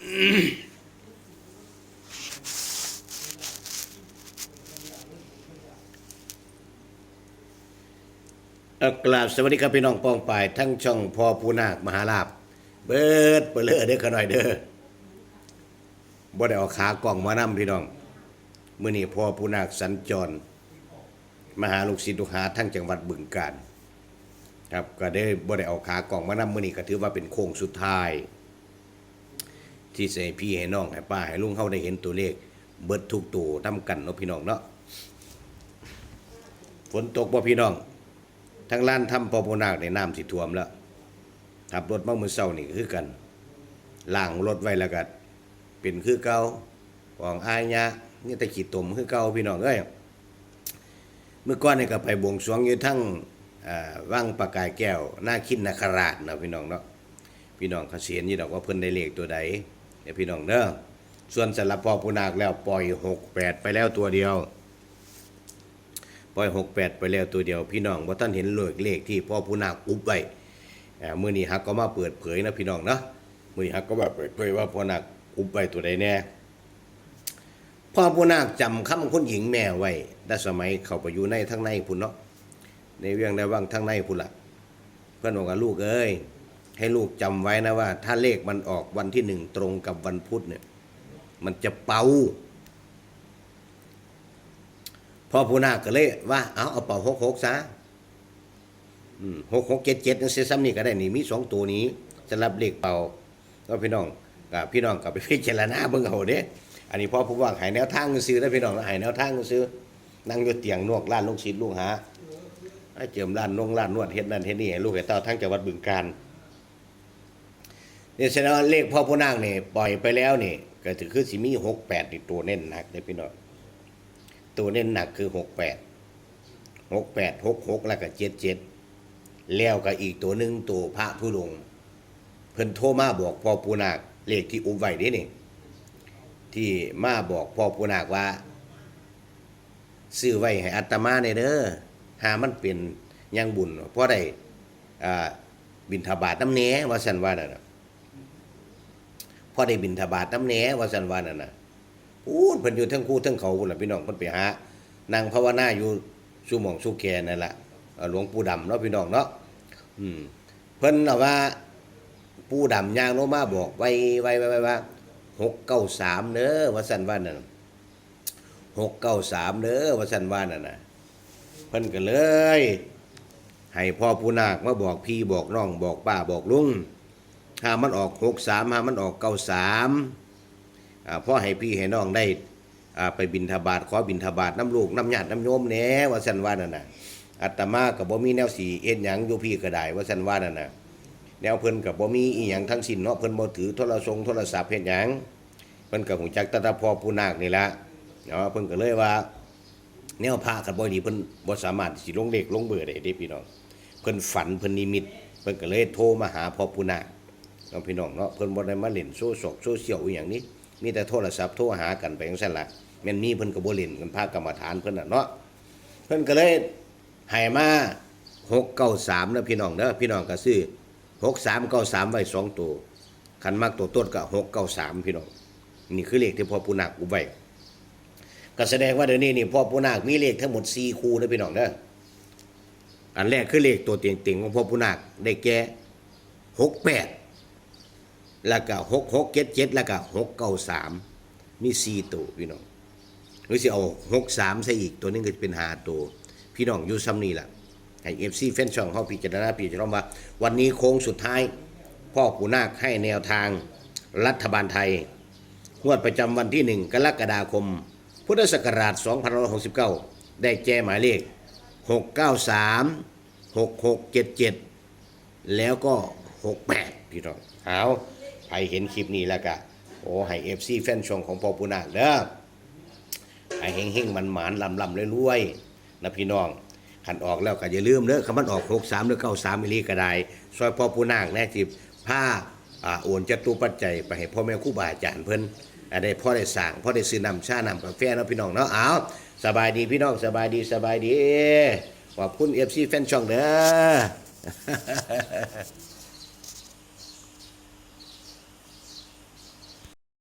กราบสวัสดีครับพี่น้องปองป่ายทั้งช่องพ่อผู้นาคมหาลาภเบิดเปลือเด้อขน่อยเด้อบ่ได้เอาขากล้องมานำพี่น้องมื้อนี้พ่อผู้นาคสัญจรมาหาลูกศิษย์ลูกหาทั้งจังหวัดบึงกาฬครับก็ได้บ่ได้เอาขากล้องมานำมื้อนี้ก็ถือว่าเป็นโค้งสุดท้ายที่สิให้พี่ให้น้องให้ป้าให้ลุงเฮาได้เห็นตัวเลขเบิดทุกตัวนำกันเนาะพี่น้องเนาะฝนตกบ่พี่น้องทั้งร้านทำพ่อผู้นาคในน้ำสิท่วมแล้วขับรถมามื้อเช้านี่คือกันล้างรถไว้แล้วก็เป็นคือเก่าของอายะนี่แต่ขี้ตมคือเก่าพี่น้องเอ้ยเมื่อก่อนนี่ก็ไปบวงสรวงอยู่ทั้งวังปะกายแก้วหน้าคินนาคราชเนาะพี่น้องเนาะพี่น้องเขาเสียนนี่ดอกว่าเพิ่นได้เลขตัวใดเดี๋ยวพี่น้องเด้อส่วนสำหรับพ่อผู้นาคแล้วปล่อย68ไปแล้วตัวเดียวปล่อย68ไปแล้วตัวเดียวพี่น้องบ่ทันเห็นเลขที่พ่อผู้นาคอุบไว้มื้อนี้ฮักก็มาเปิดเผยนะพี่น้องเนาะมื้อนี้ฮักก็มาเปิดเผยว่าพ่อนาคอุบไว้ตัวใดแน่พ่อผู้นาคจำคำคนหญิงแม่ไว้แต่สมัยเข้าไปอยู่ในทางในพุ่นเนาะในเวียงในวังทางในพุ่นล่ะเพิ่นบอกว่าลูกเอ้ยให้ลูกจำไว้นะว่าถ้าเลขมันออกวันที่1ตรงกับวันพุธเนี่ยมันจะเป่าพ่อผู้นาคก็เลยว่าเอาเป่า66ซะ6677จังซี่ซ้ำนี่ก็ได้นี่มี2ตัวนี้สำหรับเลขเป่าก็พี่น้องก็ไปพิจารณาเบิ่งเอาเด้อันนี้พ่อผู้ว่าให้แนวทางซื่อแล้วพี่น้องให้แนวทางซื่อนั่งอยู่เตียงนวกร้านลูกศิษย์ลูกหาให้เจิมร้านนวดเฮ็ดนั่นเฮ็ดนี่ให้ลูกให้เต้าทั้งจังหวัดบึงกาฬนี่แสดงว่าเลขพ่อผู้นาคนี่ปล่อยไปแล้วนี่ก็ถือคือสิมี68นี่ตัวเน้นหนักเด้พี่น้องตัวเน้นหนักคือ68 66แล้วก็77แล้วก็อีกตัวนึงตัวพระผู้ลงเพิ่นโทรมาบอกพ่อผู้นาคเลขที่อุบไว้นี่นี่ที่มาบอกพ่อผู้นาคว่าซื้อไว้ให้อาตมาในเด้อหามันเป็นยังบุญเพราะได้บิณฑบาตน้ำแหนว่าซั่นว่านั่นน่ะพอได้บิณฑบาตน้ำแหนว่าซั่นว่านั่นน่ะพูดเพิ่นอยู่ทั้งคู่ทั้งเขาพุ่นล่ะพี่น้องเพิ่นไปหานั่งภาวนาอยู่สู่หม่องสู่แก่นั่นล่ะหลวงปู่ดำเนาะพี่น้องเนาะเพิ่นเอาว่าปู่ดำย่างลงมาบอกไว้ว่า693เด้อว่าซั่นว่านั่น693เด้อว่าซั่นว่านั่นน่ะเพิ่นก็เลยให้พ่อผู้นาคมาบอกพี่บอกน้องบอกป้าบอกลุงถ้ามันออก63ถ้ามันออก93พ่อให้พี่ให้น้องได้ไปบิณฑบาตขอบิณฑบาตน้ำลูกน้ำญาติน้ำโยมแหน่ว่าซั่นว่านั่นน่ะอาตมาก็บ่มีแนวสิเฮ็ดหยังอยู่พี่ก็ได้ว่าซั่นว่านั่นน่ะแนวเพิ่นก็บ่มีอีหยังทั้งสิ้นเนาะเพิ่นบ่ถือโทรศัพท์เฮ็ดหยังเพิ่นก็ฮู้จักแต่พ่อผู้นาคนี่ล่ะเนาะเพิ่นก็เลยว่าแนวพระก็บ่ดีเพิ่นบ่สามารถสิลงเลขลงเบอร์ได้เด้พี่น้องเพิ่นฝันเพิ่นนิมิตเพิ่นก็เลยโทรมาหาพ่อผู้นาคเนาะพี่น้องเนาะเพิ่นบ่ได้มาเล่นโซเชียลอีหยังนี้มีแต่โทรศัพท์โทรหากันไปจังซั่นล่ะแม่นมีเพิ่นก็บ่เล่นกันพระกรรมฐานเพิ่นน่ะเนาะเพิ่นก็เลยให้มา693เด้อพี่น้องเด้อพี่น้องก็ซื้อ6393ไว้2ตัวคันมักตัวต้นก็693พี่น้องนี่คือเลขที่พ่อผู้นาคอุบไว้ก็แสดงว่าเดี๋ยวนี้นี่พ่อผู้นาคมีเลขทั้งหมด4คู่เด้อพี่น้องเด้ออันแรกคือเลขตัวเต็งๆของพ่อผู้นาคได้แก่68แล้วก็6677แล้วก็693มี4ตัวพี่น้องหรือสิเอา63ใส่อีกตัวนึงก็จะเป็น5ตัวพี่น้องอยู่ซ้ำนี่ล่ะให้ FC แฟนช่องเฮาพิจารณาว่าวันนี้โค้งสุดท้ายพ่อผู้นาคให้แนวทางรัฐบาลไทยงวดประจำวันที่1กรกฎาคมพุทธศักราช2569ได้แจ้หมายเลข693 6677แล้วก็68พี่น้องเอาใครเห็นคลิปนี้แล้วก็ให้ FC แฟนช่องของพ่อผู้นาคเด้อให้เฮงๆมันๆลำๆรวยๆนะพี่น้องคันออกแล้วก็อย่าลืมเด้อคันมันออก63หรือ93อีหลีก็ได้ซอยพ่อผู้นาคแน่ที่พาโอนจตุปัจจัยไปให้พ่อแม่ครูบาอาจารย์เพิ่นได้พ่อได้สร้างพ่อได้ซื้อน้ำชาน้ำกาแฟเนาะพี่น้องเนาะเอาสบายดีพี่น้องสบายดีขอบคุณ FC แฟนช่องเด้อ